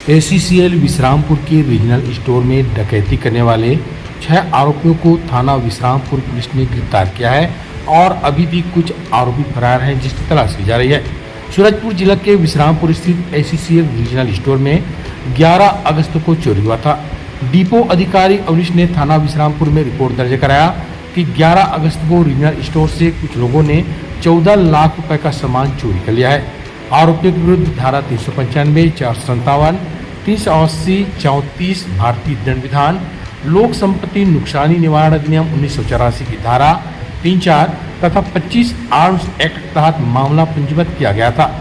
ACCL Vishrampur के regional store में डकैती करने वाले 6 आरोपियों को थाना विश्रामपुर पुलिस ने गिरफ्तार किया है और अभी भी कुछ आरोपी फरार हैं जिसकी तलाश की जा रही है। सूरजपुर जिला के विश्रामपुर स्थित एसीसीएल रीजनल स्टोर में 11 अगस्त को चोरी हुआ था। डिपो अधिकारी अवनीश ने थाना विश्रामपुर में रिपोर्ट दर्ज कराया कि 11 अगस्त को रीजनल स्टोर से कुछ लोगों ने 14 लाख रुपए का सामान चोरी कर लिया है। आरोपियों के विरुद्ध धारा 395, 457, 380, 34 भारतीय दंड विधान, लोक संपत्ति नुकसानी निवारण अधिनियम 1984 की धारा 34 तथा 25 आर्म्स एक्ट के तहत मामला पंजीबद्ध किया गया था।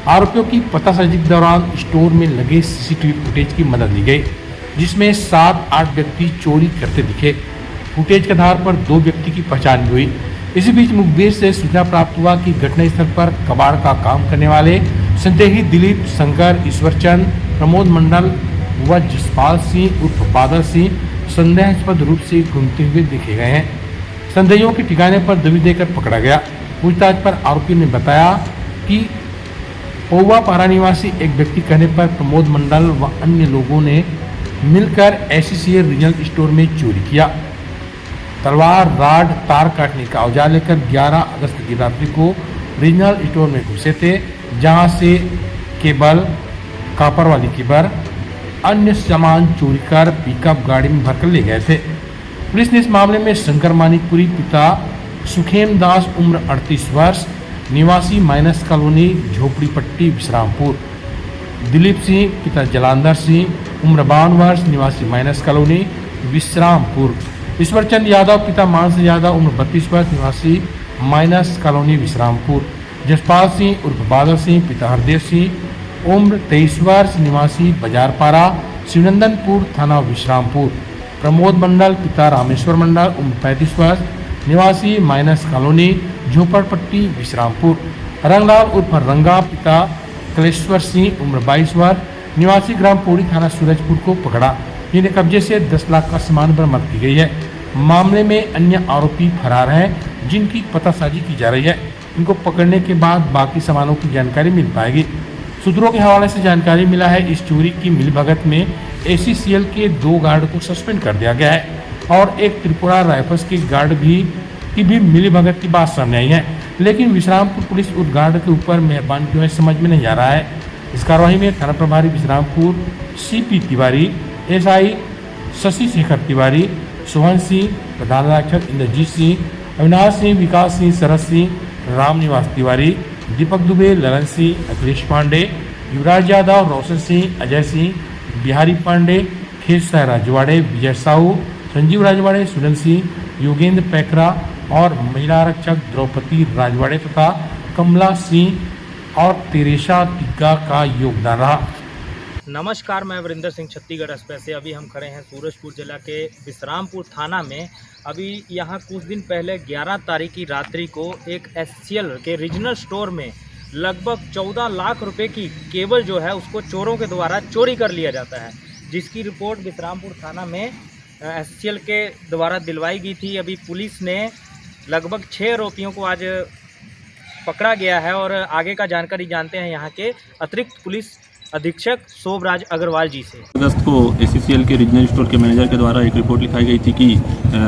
आरोपियों की पतासाजी के दौरान स्टोर में लगे सीसीटीवी फुटेज की मदद ली गई, जिसमें 7-8 व्यक्ति चोरी करते दिखे। फुटेज के आधार पर 2 व्यक्ति की पहचान भी हुई। इसी बीच मुखबिर से सूचना प्राप्त हुआ कि घटनास्थल पर कबाड़ का काम करने वाले संदेही दिलीप, शंकर, ईश्वरचंद, प्रमोद मंडल व जसपाल सिंह उर्फ बादल सिंह संदेहास्पद रूप से घूमते हुए देखे गए हैं। संदेहियों के ठिकाने पर दबिश देकर पकड़ा गया। पूछताछ पर आरोपी ने बताया कि पौवापारा निवासी एक व्यक्ति कहने पर प्रमोद मंडल व अन्य लोगों ने मिलकर एसीसीएल रीजनल स्टोर में चोरी किया। तलवार, राड, तार काटने का औजार लेकर 11 अगस्त की रात्रि को रीजनल स्टोर में घुसे थे, जहां से केबल, कॉपर वाली केबल, अन्य सामान चोरी कर पिकअप गाड़ी में भरकर ले गए थे। पुलिस ने इस मामले में शंकर मानिकपुरी पिता सुखेम दास उम्र 38 वर्ष निवासी माइनस कॉलोनी झोपड़ीपट्टी विश्रामपुर, दिलीप सिंह पिता जलांधर सिंह उम्र 52 वर्ष निवासी माइनस कॉलोनी विश्रामपुर, ईश्वरचंद यादव पिता मानस यादव उम्र 32 वर्ष निवासी माइनस कॉलोनी विश्रामपुर, जसपाल सिंह उर्फ बादल सिंह पिता हरदेव सिंह उम्र 23 वर्ष निवासी बाजारपारा शिवनंदनपुर थाना विश्रामपुर, प्रमोद मंडल पिता रामेश्वर मंडल उम्र 35 वर्ष निवासी माइनस कॉलोनी झोपड़पट्टी विश्रामपुर, रंगलाल उर्फ रंगा पिता कलेश्वर सिंह उम्र 22 वर्ष निवासी ग्राम पौड़ी थाना सूरजपुर को पकड़ा, जिन्हें कब्जे से 10 लाख का सामान बरामद की गई है। मामले में अन्य आरोपी फरार हैं, जिनकी पतासाजी की जा रही है। इनको पकड़ने के बाद बाकी सामानों की जानकारी मिल पाएगी। सूत्रों के हवाले से जानकारी मिला है इस चोरी की मिलीभगत में एसीसीएल के 2 गार्ड को सस्पेंड कर दिया गया है और एक त्रिपुरा राइफल्स के गार्ड की भी मिलीभगत की बात सामने आई है। लेकिन विश्रामपुर पुलिस उस गार्ड के ऊपर मेहरबान क्यों है समझ में नहीं आ रहा है। इस कार्रवाई में थाना प्रभारी विश्रामपुर सीपी तिवारी, एसआई शशि शेखर तिवारी, सोहन सिंह, प्रधान आरक्षक इंद्रजीत सिंह, अविनाश सिंह, विकास सिंह, शरद सिंह, रामनिवास तिवारी, दीपक दुबे, ललन सिंह, अखिलेश पांडे, युवराज यादव, रोशन सिंह, अजय सिंह, बिहारी पांडे, खेत राजवाड़े, विजय साहू, संजीव राजवाड़े, सुनल सिंह, योगेंद्र पैकरा और महिला आरक्षक द्रौपदी राजवाड़े तथा कमला सिंह और तेरेसा टिग्गा का योगदान रहा। नमस्कार, मैं वरिंदर सिंह छत्तीसगढ़ एक्सप्रेस से। अभी हम खड़े हैं सूरजपुर जिला के विश्रामपुर थाना में। अभी यहाँ कुछ दिन पहले 11 तारीख की रात्रि को एक एसीसीएल के रीजनल स्टोर में लगभग 14 लाख रुपए की केबल जो है उसको चोरों के द्वारा चोरी कर लिया जाता है, जिसकी रिपोर्ट विश्रामपुर थाना में एसीसीएल के द्वारा दिलवाई गई थी। अभी पुलिस ने लगभग 6 आरोपियों को आज पकड़ा गया है और आगे का जानकारी जानते हैं यहाँ के अतिरिक्त पुलिस अधीक्षक शोभराज अग्रवाल जी से। अगस्त को एसीसीएल के रीजनल स्टोर के मैनेजर के द्वारा एक रिपोर्ट लिखाई गई थी कि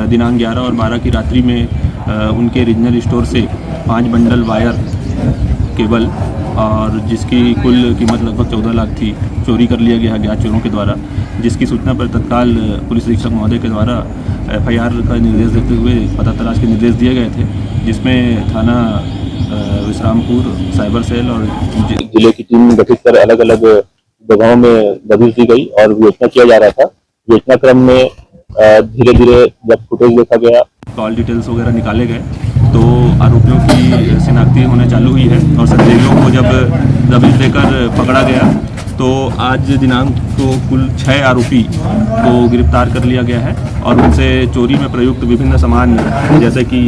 दिनांक 11 और 12 की रात्रि में उनके रीजनल स्टोर से 5 बंडल वायर केबल और जिसकी कुल कीमत लगभग 14 लाख थी चोरी कर लिया गया अज्ञात चोरों के द्वारा, जिसकी सूचना पर तत्काल पुलिस अधीक्षक महोदय के द्वारा एफआईआर का निर्देश देते हुए पता तलाश के निर्देश दिए गए थे, जिसमें थाना विश्रामपुर साइबर सेल और जिले की टीम गठित कर अलग अलग जगहों में दबिश दी गई और विवेचना किया जा रहा था। विवेचना क्रम में धीरे धीरे जब फुटेज देखा गया, कॉल डिटेल्स वगैरह निकाले गए तो आरोपियों की शिनाख्ती होने चालू हुई है और संदेहियों को जब दबिश देकर पकड़ा गया तो आज दिनांक को कुल 6 आरोपी को गिरफ्तार कर लिया गया है और उनसे चोरी में प्रयुक्त विभिन्न सामान जैसे कि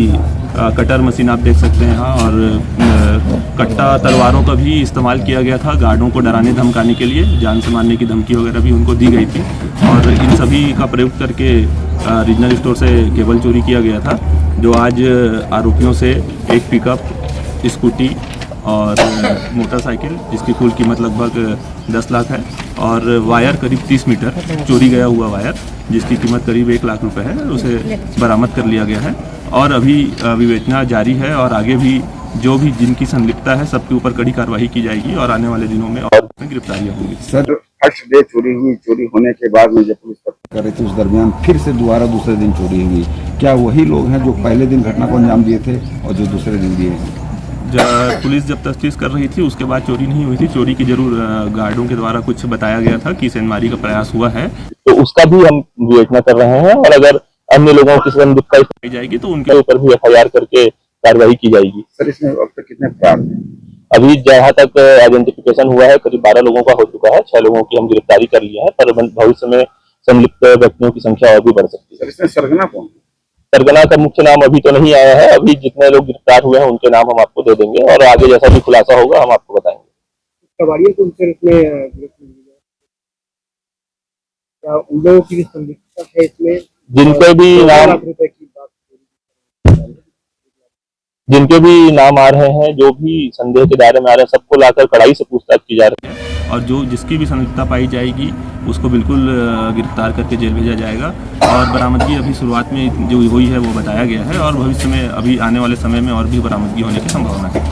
कटर मशीन आप देख सकते हैं यहाँ और कट्टा तलवारों का भी इस्तेमाल किया गया था गार्डों को डराने धमकाने के लिए, जान से मारने की धमकी वगैरह भी उनको दी गई थी और इन सभी का प्रयोग करके रीजनल स्टोर से केबल चोरी किया गया था, जो आज आरोपियों से एक पिकअप, स्कूटी और मोटरसाइकिल जिसकी कुल कीमत लगभग 10 लाख है और वायर करीब 30 मीटर चोरी गया हुआ वायर जिसकी कीमत करीब 1 लाख रुपए है, उसे बरामद कर लिया गया है और अभी विवेचना जारी है और आगे भी जो भी जिनकी संलिप्तता है सबके ऊपर कड़ी कार्रवाई की जाएगी और आने वाले दिनों में और गिरफ्तारियां होंगी। सर फर्स्ट डे चोरी हुई, चोरी होने के बाद में जब पुलिस कर रही थी उस दरमियान फिर से दोबारा दूसरे दिन चोरी हुई, क्या वही लोग हैं जो पहले दिन घटना को अंजाम दिए थे और जो दूसरे दिन दिए हैं? पुलिस जब तफ्तीश कर रही थी उसके बाद चोरी नहीं हुई थी, चोरी की जरूर गार्डों के द्वारा कुछ बताया गया था कि सेंधमारी का प्रयास हुआ है, तो उसका भी हम विवेचना कर रहे हैं और अगर अन्य लोगों की संलिप्तता पाई जाएगी तो उनके ऊपर भी FIR करके कार्रवाई की जाएगी। सर इसमें अब तक कितने फरार हैं? अभी जहाँ तक आइडेंटिफिकेशन हुआ है करीब 12 लोगों का हो चुका है, 6 लोगों की हम गिरफ्तारी कर लिए हैं, पर भविष्य में संलिप्त व्यक्तियों की संख्या और भी बढ़ सकती है। सर इसमें सरगना कौन है? सरगना का मुख्य नाम अभी तो नहीं आया है, अभी जितने लोग गिरफ्तार हुए हैं उनके नाम हम आपको दे देंगे और आगे जैसा भी खुलासा होगा हम आपको बताएंगे। कबाड़ियों को सर इसमें क्या उन लोगों की भी संलिप्तता है इसमें? जिनके भी नाम आ रहे हैं, जो भी संदेह के दायरे में आ रहे हैं, सबको लाकर कड़ाई से पूछताछ की जा रही है और जो जिसकी भी संलिप्तता पाई जाएगी उसको बिल्कुल गिरफ्तार करके जेल भेजा जाएगा और बरामदगी अभी शुरुआत में जो हुई है वो बताया गया है और भविष्य में अभी आने वाले समय में और भी बरामदगी होने की संभावना है।